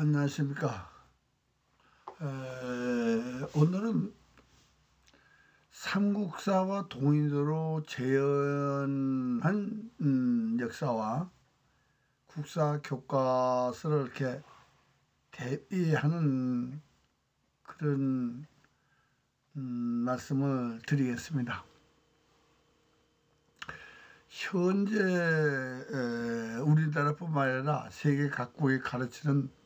안녕하십니까. 오늘은 삼국사와 동인으로 재현한 역사와 국사 교과서를 이렇게 대비하는 그런 말씀을 드리겠습니다. 현재 우리나라뿐만 아니라 세계 각국이 가르치는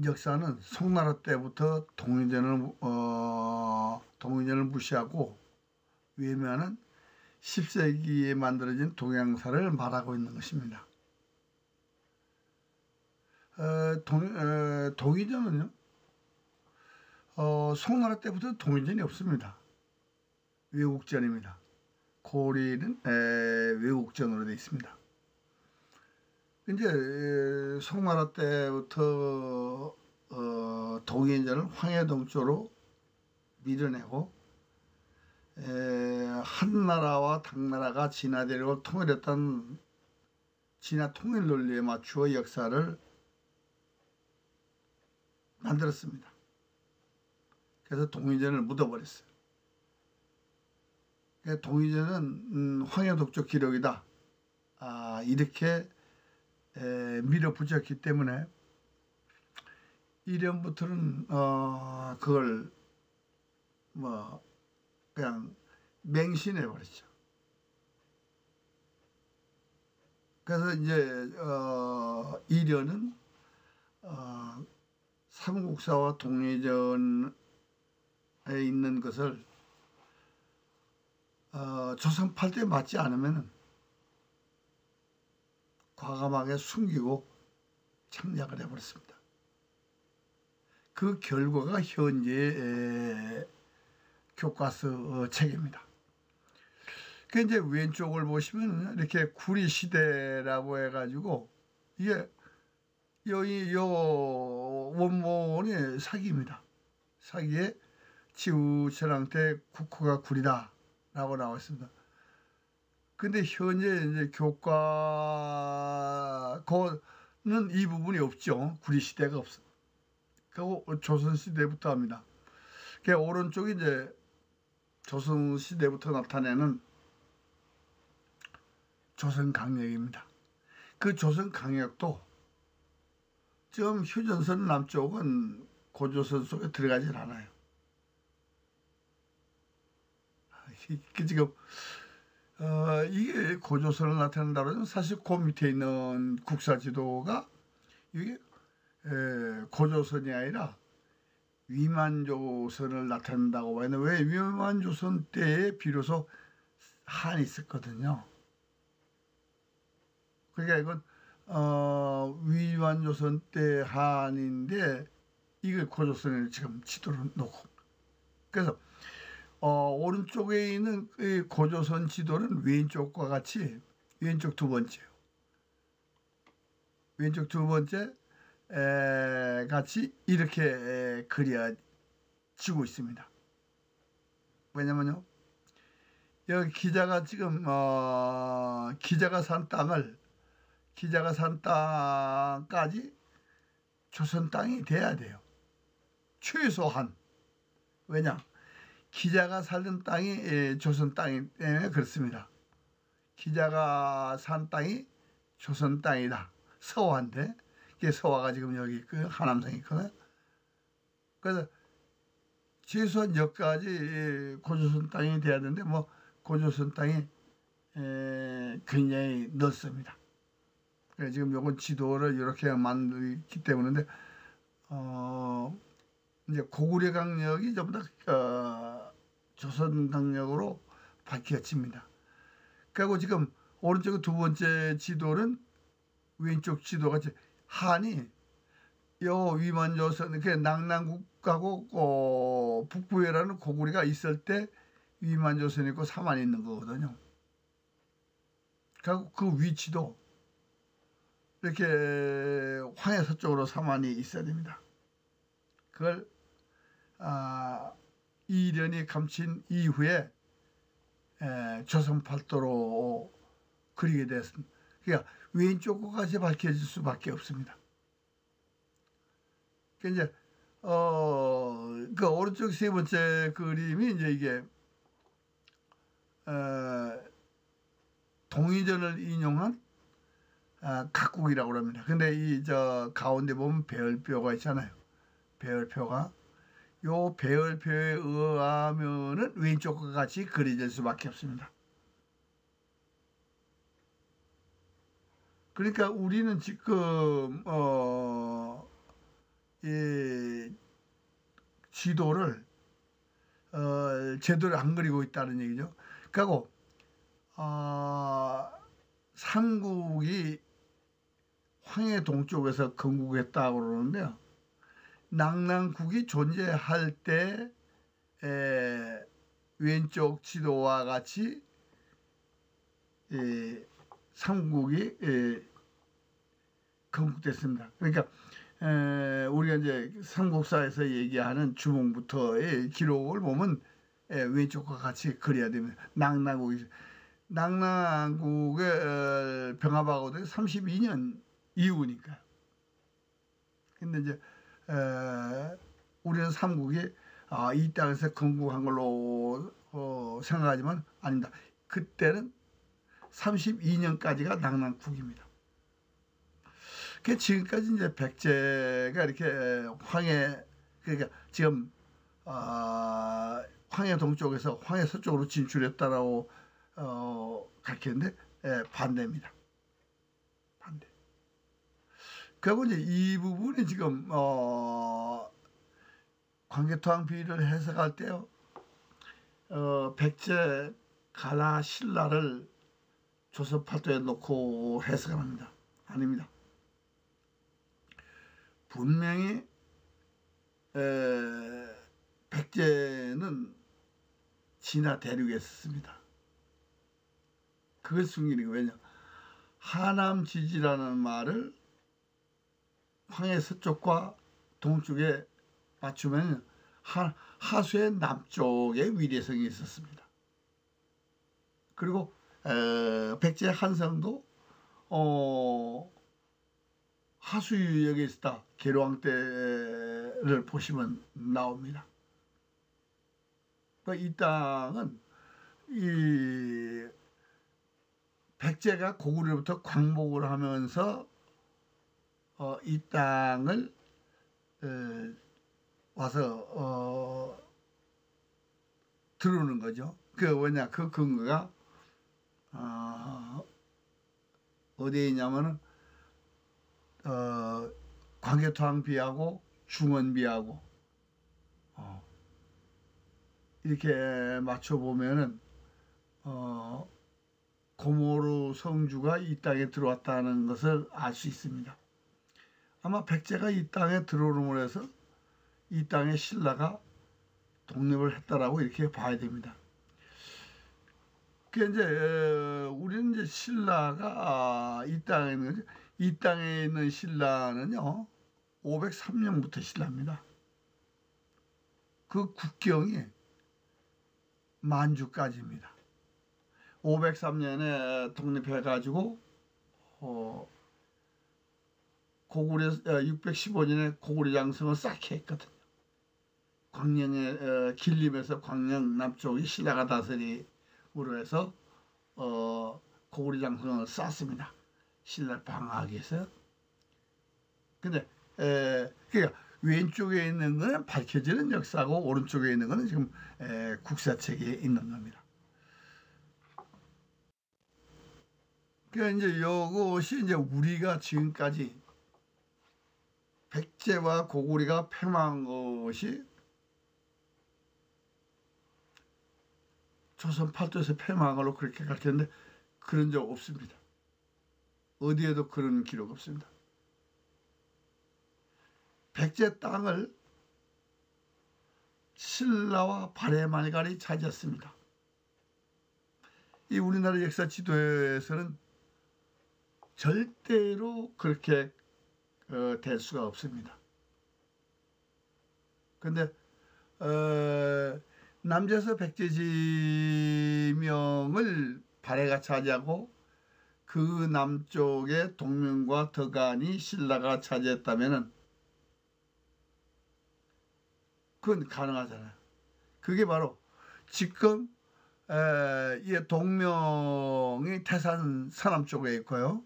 역사는 송나라 때부터 동인전을 무시하고 외면한 10세기에 만들어진 동양사를 말하고 있는 것입니다. 동인전은요, 송나라 때부터 동인전이 없습니다. 외국전입니다. 고리는 외국전으로 되어 있습니다. 이제 송나라 때부터 동인전을 황해동쪽으로 밀어내고 한나라와 당나라가 진화 대륙을 통일했던 진화 통일 논리에 맞추어 역사를 만들었습니다. 그래서 동인전을 묻어버렸어요. 동인전은 황해독적 기록이다, 이렇게 밀어붙였기 때문에 이전부터는 그걸 그냥 맹신해 버렸죠. 그래서 이제 이련은 삼국사와 동인전에 있는 것을 조선 8대에 맞지 않으면 과감하게 숨기고 창작을 해버렸습니다. 그 결과가 현재의 교과서 책입니다. 그 이제 왼쪽을 보시면 이렇게 구리시대라고 해가지고 이게 여기 원본이 사기입니다. 사기에 지우천왕 때 국호가 구리다 라고 나와 있습니다. 근데 현재 이제 교과서는 이 부분이 없죠. 구리시대가 없어. 그리고 조선시대부터 합니다. 그 오른쪽이 이제 조선시대부터 나타내는 조선강역입니다. 그 조선강역도 지금 휴전선 남쪽은 고조선 속에 들어가질 않아요. 지금 이게 고조선을 나타낸다고 하면 사실 그 밑에 있는 국사지도가 이게 고조선이 아니라 위만조선을 나타낸다고 봐야 되는데, 왜 위만조선 때에 비로소 한이 있었거든요. 그러니까 이건 위만조선 때 한인데 이걸 고조선을 지금 지도로 놓고, 그래서 오른쪽에 있는 고조선 지도는 왼쪽과 같이 왼쪽 두 번째요. 왼쪽 두 번째 같이 이렇게 그려지고 있습니다. 왜냐면요, 여기 기자가 지금 기자가 산 땅까지 조선 땅이 돼야 돼요. 최소한. 왜냐? 기자가 살던 땅이 조선 땅이 때문에 그렇습니다. 기자가 산 땅이 조선 땅이다. 서화인데, 이게 서화가 지금 여기 그 하남성에 있거든. 그래서 최소한 여기까지 고조선 땅이 돼야 되는데, 고조선 땅이 굉장히 넓습니다. 그래서 지금 요건 지도를 이렇게 만들기 때문인데, 이제 고구려 강력이 전부 다 조선 강력으로 바뀌어집니다. 그리고 지금 오른쪽 두 번째 지도는 왼쪽 지도가 한이 요 위만조선, 그 낙랑국하고 북부에라는 고구려가 있을 때 위만조선이 있고 사만이 있는 거거든요. 그리고 그 위치도 이렇게 황해 서쪽으로 사만이 있어야 됩니다. 그걸 이련이 감친 이후에 조선 팔도로 그리게 됐습니다. 그러니까 왼쪽 것까지 밝혀질 수밖에 없습니다. 그러니까 이제 그 오른쪽 세 번째 그림이 이제 이게 동의전을 인용한 각국이라고 합니다. 근데 이 저 가운데 보면 배열표가 있잖아요. 배열표가 요 배열표에 의하면은 왼쪽과 같이 그려질 수밖에 없습니다. 그러니까 우리는 지금 이 지도를 제대로 안 그리고 있다는 얘기죠. 그리고 삼국이 황해 동쪽에서 건국했다고 그러는데요. 낙랑국이 존재할 때 왼쪽 지도와 같이 삼국이 건국됐습니다. 그러니까 우리가 이제 삼국사에서 얘기하는 주몽부터의 기록을 보면 왼쪽과 같이 그려야 됩니다. 낙랑국의 병합하고도 32년 이후니까요. 근데 이제 우리는 삼국이 이 땅에서 건국한 걸로 생각하지만 아닙니다. 그때는 32년까지가 낙랑국입니다. 그 지금까지 이제 백제가 이렇게 황해, 그러니까 지금 황해 동쪽에서 황해 서쪽으로 진출했다라고 가르치는데 반대입니다. 반대. 그리고 이제 이 부분이 지금 관계토항 비를 해석할 때요. 백제 가라 신라를 조선 팔도에 놓고 해석을 합니다. 아닙니다. 분명히 백제는 진화 대륙에 있었습니다. 그걸 숨기는 거예요. 왜냐? 하남지지라는 말을 황해 서쪽과 동쪽에 맞추면 하수의 남쪽에 위례성이 있었습니다. 그리고 백제 한성도 하수유역에 있었다. 계로왕 때를 보시면 나옵니다. 이 땅은 이 백제가 고구려부터 광복을 하면서 이 땅을 와서 들어오는 거죠. 그 뭐냐, 그 근거가 어디에 있냐면은 관계토항 비하고 중원 비하고 이렇게 맞춰 보면은 고모로 성주가 이 땅에 들어왔다는 것을 알 수 있습니다. 아마 백제가 이 땅에 들어옴으로 해서 이 땅의 신라가 독립을 했다라고 이렇게 봐야 됩니다. 그 이제 우리는 이제 신라가 이 땅에 있는 거죠. 이 땅에 있는 신라는요 503년부터 신라입니다. 그 국경이 만주까지입니다. 503년에 독립해가지고 고구려 615년에 고구려 장성을 쌓게 했거든요. 광령의 길림에서 광령 남쪽이 신라가 다스림으로 해서 고구려 장성을 쌓습니다. 신라를 방어하기 위해서. 근데 그러니까 왼쪽에 있는 것은 밝혀지는 역사고 오른쪽에 있는 것은 지금 국사책에 있는 겁니다. 그러니까 이제 이것이 이제 우리가 지금까지 백제와 고구려가 패망한 것이 조선 팔도에서 패망한 걸로 그렇게 가르쳤는데 그런 적 없습니다. 어디에도 그런 기록 없습니다. 백제 땅을 신라와 발해말갈이 차지했습니다. 이 우리나라 역사 지도에서는 절대로 그렇게 될 수가 없습니다. 그런데 남제에서 백제 지명을 발해가 차지하고 그 남쪽의 동면과 덕안이 신라가 차지했다면은 그건 가능하잖아요. 그게 바로 지금 이 동명이 태산 서남 쪽에 있고요.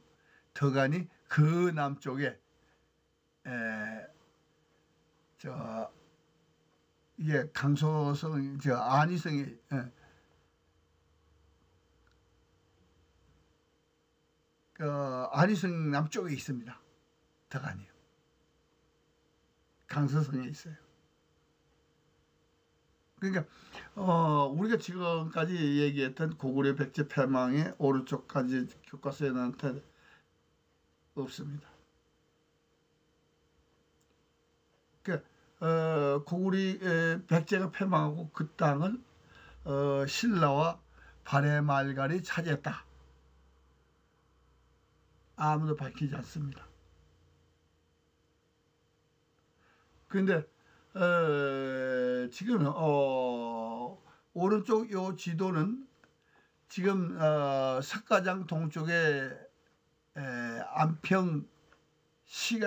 덕안이 그 남쪽에 저 이게 강소성 저 안희성이 안희성 남쪽에 있습니다. 덕안이요. 강서성에 있어요. 그러니까 우리가 지금까지 얘기했던 고구려 백제 패망의 오른쪽까지 교과서에는 없습니다. 그러니까 고구려 백제가 패망하고 그 땅을 신라와 발해말갈이 차지했다. 아무도 밝히지 않습니다. 그런데 지금 오른쪽 요 지도는 지금 석가장 동쪽에 안평시가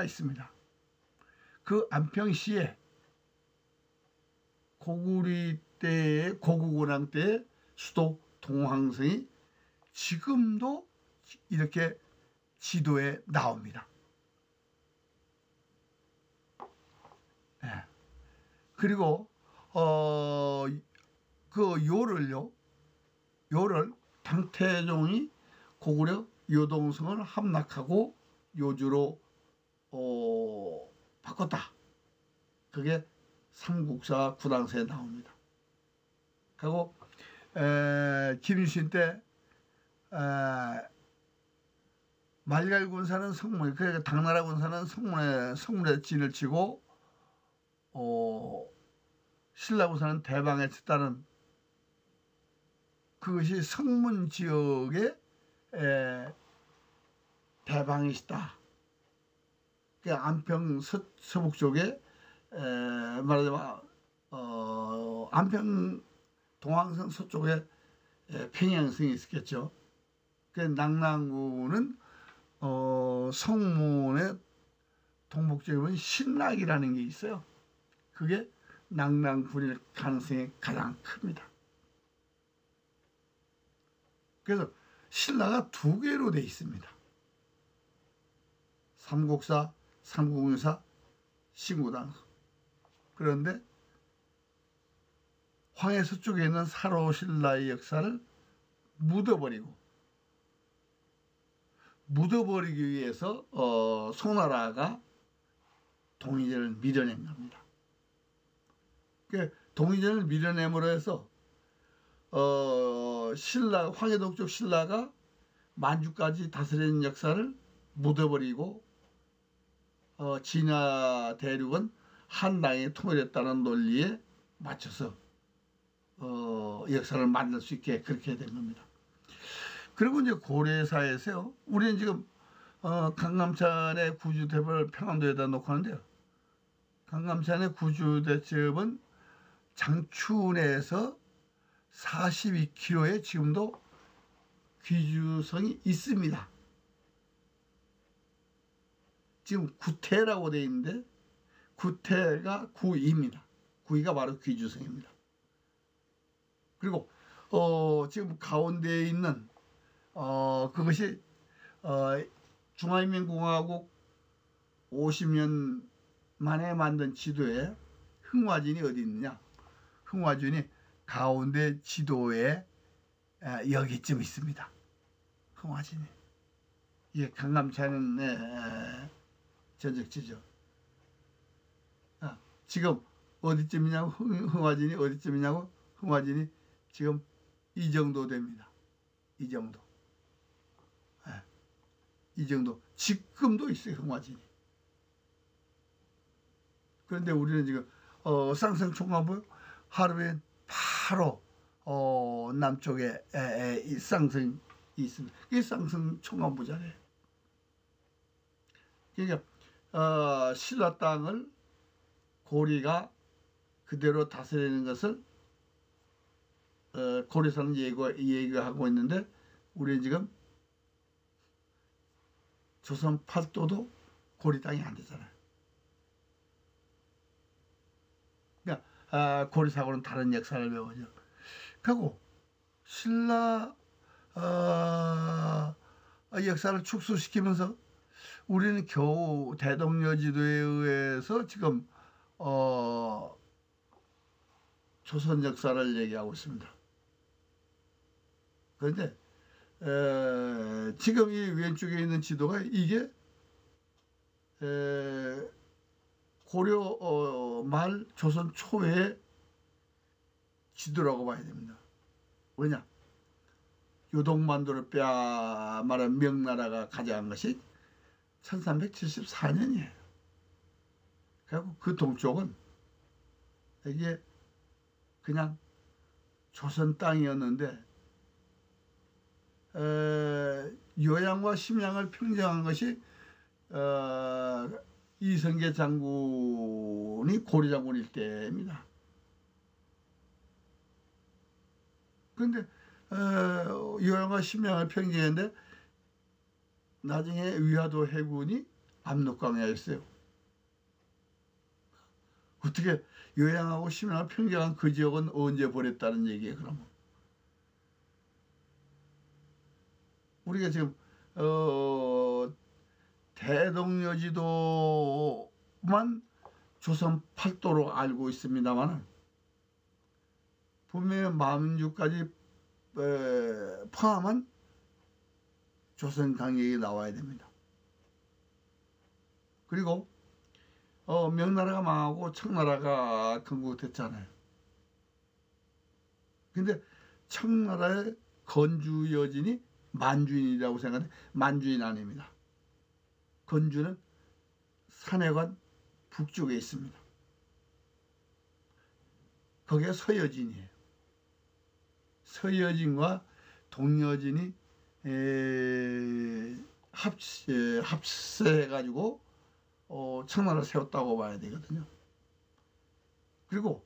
있습니다. 그 안평시에 고구려 때의 고구고랑 때의 수도 동황성이 지금도 이렇게 지도에 나옵니다. 네. 그리고 그 요를 당태종이 고구려 요동성을 함락하고 요주로 바꿨다. 그게 삼국사 구당서에 나옵니다. 그리고 김유신 때 말갈 군사는 성문, 그러니까 당나라 군사는 성문에 진을 치고 신라 군사는 대방에 쳤다는 그것이 성문 지역의 대방이시다. 그 안평 서북 쪽에 말하자면 안평 동황성 서쪽에 평양성이 있었겠죠. 그 낙랑구는 성문의 동북쪽에 신락이라는 게 있어요. 그게 낙랑군일 가능성이 가장 큽니다. 그래서 신라가 두 개로 돼 있습니다. 삼국사, 삼국유사, 신구당. 그런데 황해 서쪽에 있는 사로신라의 역사를 묻어버리기 위해서 송나라가 동이전을 밀어낸 겁니다. 동이전을 밀어냄으로 해서 황해 동쪽 신라가 만주까지 다스리는 역사를 묻어버리고 진화 대륙은 한나라에 통일했다는 논리에 맞춰서 역사를 만들 수 있게 그렇게 된 겁니다. 그리고 이제 고려사에서요. 우리는 지금 강감찬의 구주대첩을 평안도에다 놓고 하는데요. 강감찬의 구주대첩은 장춘에서 42km에 지금도 귀주성이 있습니다. 지금 구태라고 되어 있는데 구태가 구이입니다. 구이가 바로 귀주성입니다. 그리고 지금 가운데에 있는 그것이 중화인민공화국 50년 만에 만든 지도에 흥화진이 어디 있느냐? 흥화진이 가운데 지도에 여기쯤 있습니다. 흥화진이. 이게 강감찬의 전적지죠. 지금 어디쯤이냐고 흥화진이 어디쯤이냐고 흥화진이 지금 이 정도 됩니다. 이 정도. 이 정도. 지금도 있어요. 흥화진이. 그런데 우리는 지금 쌍성총화부 하루에 바로 남쪽에 쌍성이 있습니다. 이게 쌍성총화부잖아요. 그러니까 신라 땅을 고리가 그대로 다스리는 것을 고려사는 예고하고 있는데 우리는 지금 조선 팔도도 고리 땅이 안 되잖아요. 그러니까 고리사고는 다른 역사를 배우죠. 그리고 신라 역사를 축소시키면서 우리는 겨우 대동여지도에 의해서 지금 조선 역사를 얘기하고 있습니다. 그런데 지금 이 왼쪽에 있는 지도가 이게 고려 말 조선 초의 지도라고 봐야 됩니다. 왜냐? 요동만두를 말한 명나라가 가져간 것이 1374년이에요. 그리고 그 동쪽은 이게 그냥 조선 땅이었는데 요양과 심양을 평정한 것이 이성계 장군이 고려 장군일 때입니다. 그런데 요양과 심양을 평정했는데 나중에 위화도 해군이 압록강에였어요. 어떻게 요양하고 심양을 평정한 그 지역은 언제 버렸다는 얘기예요, 그러면? 우리가 지금 대동여지도만 조선 팔도로 알고 있습니다만 분명히 만주까지 포함한 조선 강역이 나와야 됩니다. 그리고 명나라가 망하고 청나라가 건국됐잖아요. 근데 청나라의 건주 여진이 만주인이라고 생각하는데 만주인 아닙니다. 건주는 산해관 북쪽에 있습니다. 거기가 서여진이에요. 서여진과 동여진이 합세해가지고 청나라를 세웠다고 봐야 되거든요. 그리고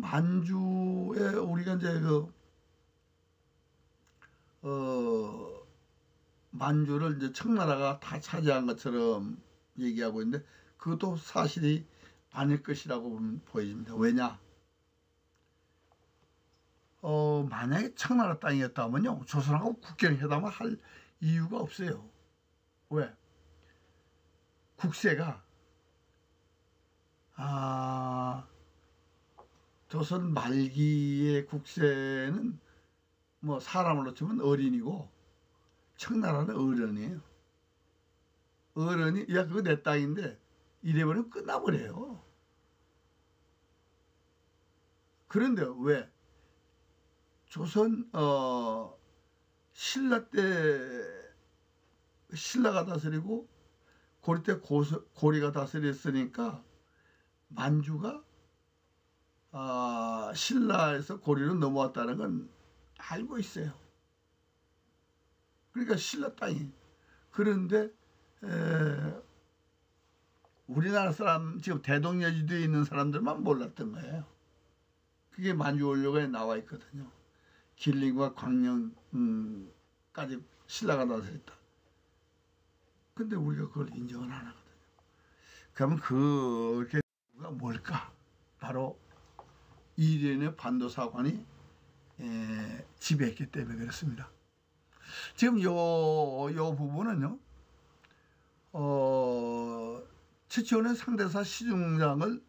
만주에 우리가 이제 만주를 이제 청나라가 다 차지한 것처럼 얘기하고 있는데 그것도 사실이 아닐 것이라고 보여집니다. 왜냐? 만약에 청나라 땅이었다면요, 조선하고 국경회담을 할 이유가 없어요. 왜? 국세가 조선 말기의 국세는 뭐 사람으로 치면 어린이고 청나라는 어른이에요. 어른이 야 그거 내 땅인데 이래버리면 끝나버려요. 그런데 왜? 조선 신라 때 신라가 다스리고 고리 때 고리가 다스렸으니까 만주가 신라에서 고리로 넘어왔다는 건 알고 있어요. 그러니까 신라 땅이. 그런데 우리나라 사람 지금 대동여지도에 있는 사람들만 몰랐던 거예요. 그게 만주원료가에 나와 있거든요. 길림과 광명까지 신라가 다스렸다. 근데 우리가 그걸 인정을 안 하거든요. 그러면 그게 뭘까? 바로 이련의 반도사관이 지배했기 때문에 그렇습니다. 지금 요 부분은요, 최초는 상대사 시중장을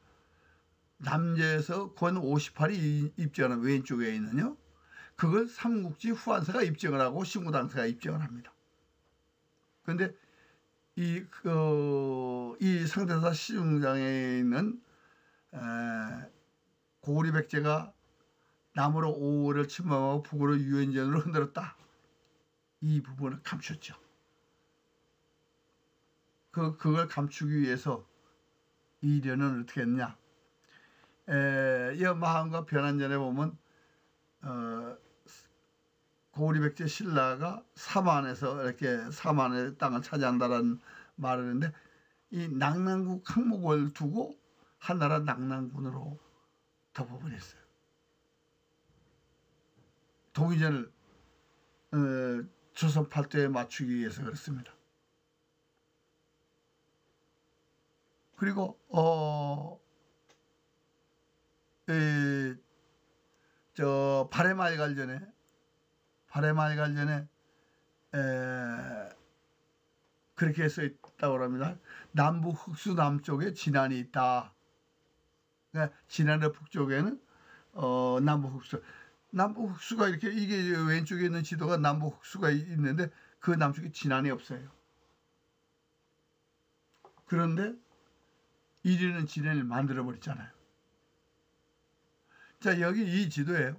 남제에서 권 58이 입증하는 왼쪽에 있는요, 그걸 삼국지 후한사가 입증을 하고 신구당사가 입증을 합니다. 그런데 이 상대사 시중장에 있는 고구려 백제가 남으로 오호를 침범하고 북으로 유연전으로 흔들었다. 이 부분을 감췄죠. 그걸 감추기 위해서 이련은 어떻게 했냐? 마한과 변한전에 보면 고구려 백제 신라가 사만에서 이렇게 사만의 땅을 차지한다라는 말을 했는데 이 낙랑국 항목을 두고 한나라 낙랑군으로 덮어버렸어요. 동의전을 조선 팔도에 맞추기 위해서 그렇습니다. 그리고 저 발해말 관련에 그렇게 써 있다고 합니다. 남부 흑수 남쪽에 진안이 있다. 그러니까 진안의 북쪽에는 남부 흑수가 이렇게 이게 왼쪽에 있는 지도가 남부 흑수가 있는데 그 남쪽에 진안이 없어요. 그런데 이리는 진안을 만들어 버렸잖아요. 자, 여기 이 지도예요.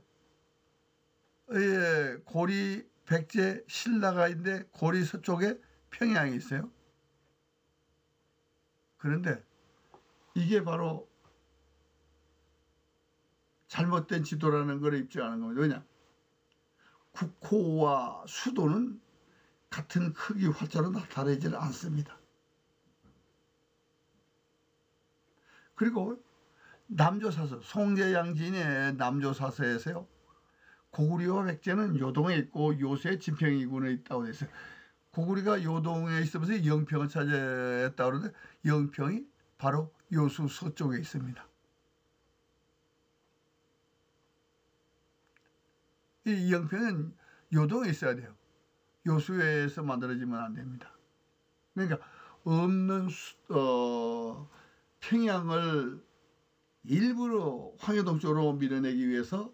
고리, 백제, 신라가 있는데 고리 서쪽에 평양이 있어요. 그런데 이게 바로 잘못된 지도라는 걸 입증하는 겁니다. 왜냐? 국호와 수도는 같은 크기 활자로 나타나지 않습니다. 그리고 남조사서, 송제양진의 남조사서에서요, 고구려와 백제는 요동에 있고 요새 진평이군에 있다고 되어 있어요. 고구려가 요동에 있으면서 영평을 차지했다고 그러는데 영평이 바로 요수 서쪽에 있습니다. 이 영평은 요동에 있어야 돼요. 요수에서 만들어지면 안 됩니다. 그러니까 없는 평양을 일부러 황해동 쪽으로 밀어내기 위해서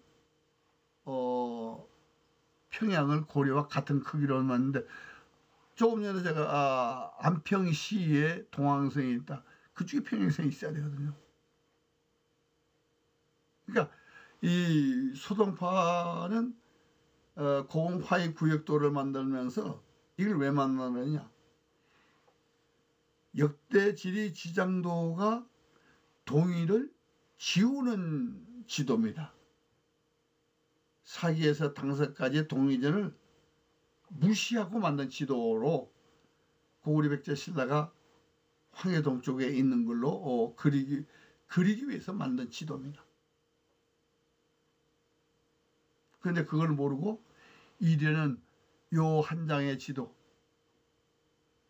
평양을 고려와 같은 크기로 만드는데, 조금 전에 제가 안평시에 동항성이 있다. 그쪽에 평양성이 있어야 되거든요. 그러니까 이 소동파는 공화의 구역도를 만들면서 이걸 왜 만드느냐? 역대 지리 지장도가 동의를 지우는 지도입니다. 사기에서 당서까지 동의전을 무시하고 만든 지도로 고구려 백제 신라가 황해동 쪽에 있는 걸로 그리기 위해서 만든 지도입니다. 그런데 그걸 모르고 이래는 요 한 장의 지도,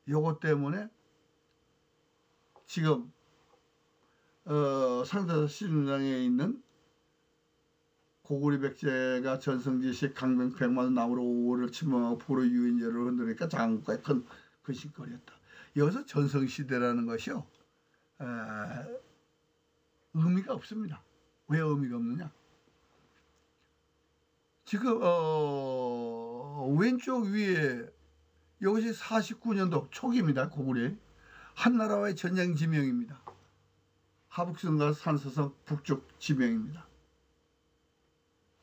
요것 때문에 지금 상대사 신당에 있는 고구려 백제가 전성기시 강병 백만 나무로 오를 침범하고 포로 유인제를 흔드니까 장국가의 큰 근심거리였다. 여기서 전성시대라는 것이요, 의미가 없습니다. 왜 의미가 없느냐? 지금 왼쪽 위에 이것이 49년도 초기입니다. 고구려 한나라와의 전쟁 지명입니다. 하북성과 산서성 북쪽 지명입니다.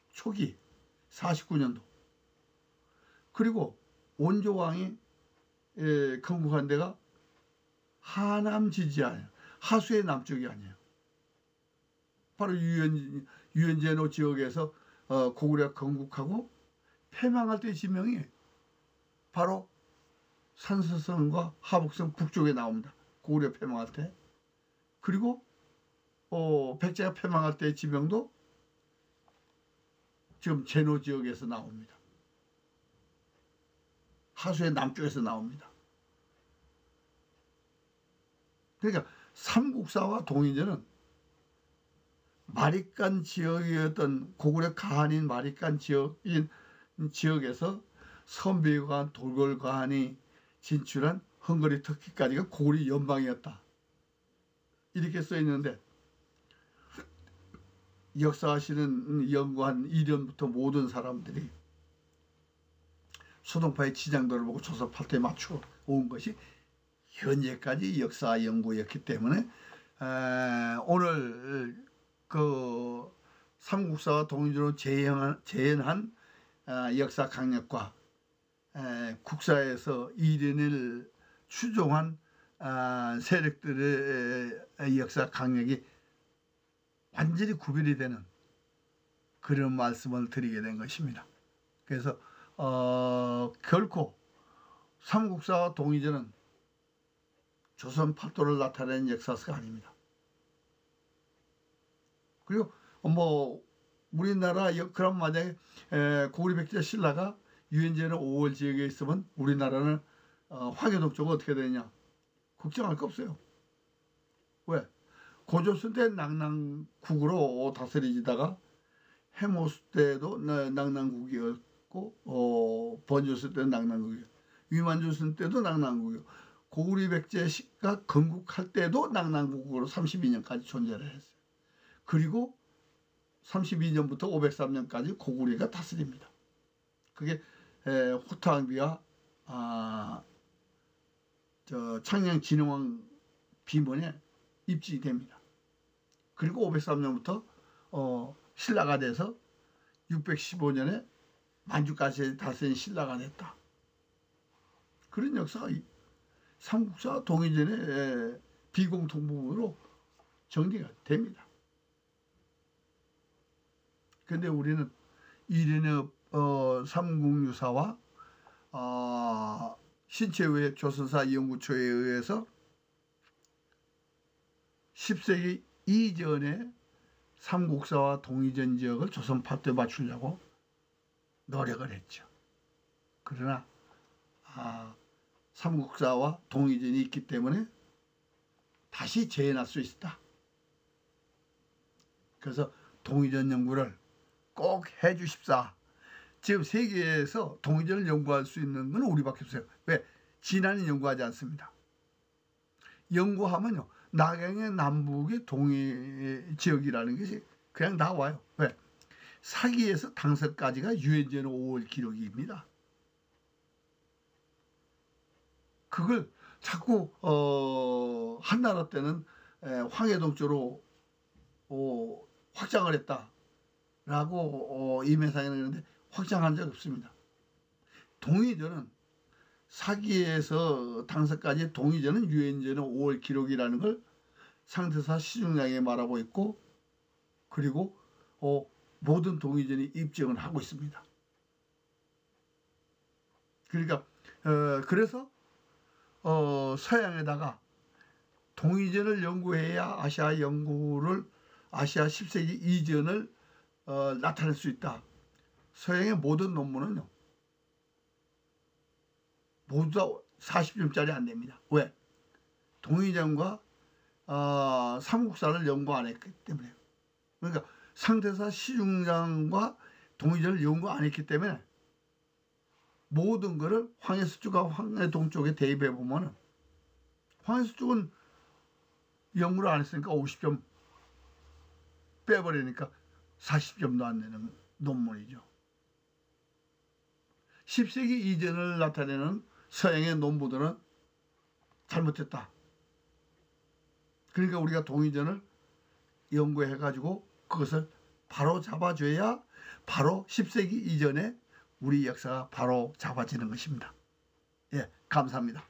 초기 49년도. 그리고 원조왕이 건국한 데가 하남 지지아예요. 하수의 남쪽이 아니에요. 바로 유연제노 지역에서 고구려가 건국하고 패망할 때 지명이 바로 산서성과 하북성 북쪽에 나옵니다. 고구려 패망할 때. 그리고 백제가 패망할 때 지명도 지금 제노 지역에서 나옵니다. 하수의 남쪽에서 나옵니다. 그러니까 삼국사와 동인제는 마립간 지역이었던 고구려 가한인 마립간 지역에서 선비관 돌궐관이 진출한 헝가리 터키까지가 고구려 연방이었다. 이렇게 써 있는데, 역사하시는 연구한 이전부터 모든 사람들이 소동파의 지장도를 보고 조선 팔도에 맞추어 온 것이 현재까지 역사 연구였기 때문에 오늘 그 삼국사와 동인으로 재현한 역사 강력과 국사에서 이련을 추종한 세력들의 역사 강력이 완전히 구별이 되는 그런 말씀을 드리게 된 것입니다. 그래서 결코 삼국사와 동의제는 조선 팔도를 나타내는 역사서가 아닙니다. 그리고 우리나라 그럼 만약에 고구려 백제 신라가 유엔제는 5월 지역에 있으면 우리나라는 황해동 쪽은 어떻게 되느냐? 걱정할 거 없어요. 왜? 고조선 때 낭낭국으로 다스리다가 해모수 때도 낭낭국이었고 번조선 때는 낭낭국이었고 위만조선 때도 낭낭국이었고 고구려 백제가 건국할 때도 낭낭국으로 32년까지 존재를 했어요. 그리고 32년부터 503년까지 고구려가 다스립니다. 그게 후타항비와 창녕진흥왕 비문에 입지됩니다. 그리고 503년부터 신라가 돼서 615년에 만주까지 다스린 신라가 됐다. 그런 역사가 삼국사 동의전의 비공통 부분으로 정리가 됩니다. 그런데 우리는 이른의 삼국유사와 신채의 조선사 연구초에 의해서 10세기 이전의 삼국사와 동의전 지역을 조선파트에 맞추려고 노력을 했죠. 그러나 삼국사와 동의전이 있기 때문에 다시 재현할 수 있다. 그래서 동의전 연구를 꼭 해주십사. 지금 세계에서 동의전을 연구할 수 있는 건 우리밖에 없어요. 왜? 진안은 연구하지 않습니다. 연구하면요, 낙양의 남북의 동해 지역이라는 것이 그냥 나와요. 왜? 사기에서 당서까지가 유엔전 5월 기록입니다. 그걸 자꾸 한나라 때는 황해동 쪽으로 확장을 했다라고 임해상에는 그러는데 확장한 적 없습니다. 동의전은 사기에서 당서까지 동의전은 유엔전의 5월 기록이라는 걸 상태사 시중량에 말하고 있고, 그리고 모든 동의전이 입증을 하고 있습니다. 그러니까 그래서 서양에다가 동의전을 연구해야 아시아 10세기 이전을 나타낼 수 있다. 서양의 모든 논문은요, 모두 다 40점짜리 안 됩니다. 왜? 동의전과 삼국사를 연구 안 했기 때문에. 그러니까 상태사 시중량과 동의전을 연구 안 했기 때문에 모든 거를 황해서쪽과 황해동 쪽에 대입해 보면은 황해서쪽은 연구를 안 했으니까 50점 빼버리니까 40점도 안 되는 논문이죠. 10세기 이전을 나타내는 서양의 논문들은 잘못했다. 그러니까 우리가 동의전을 연구해가지고 그것을 바로 잡아줘야 바로 10세기 이전에 우리 역사가 바로 잡아지는 것입니다. 예, 감사합니다.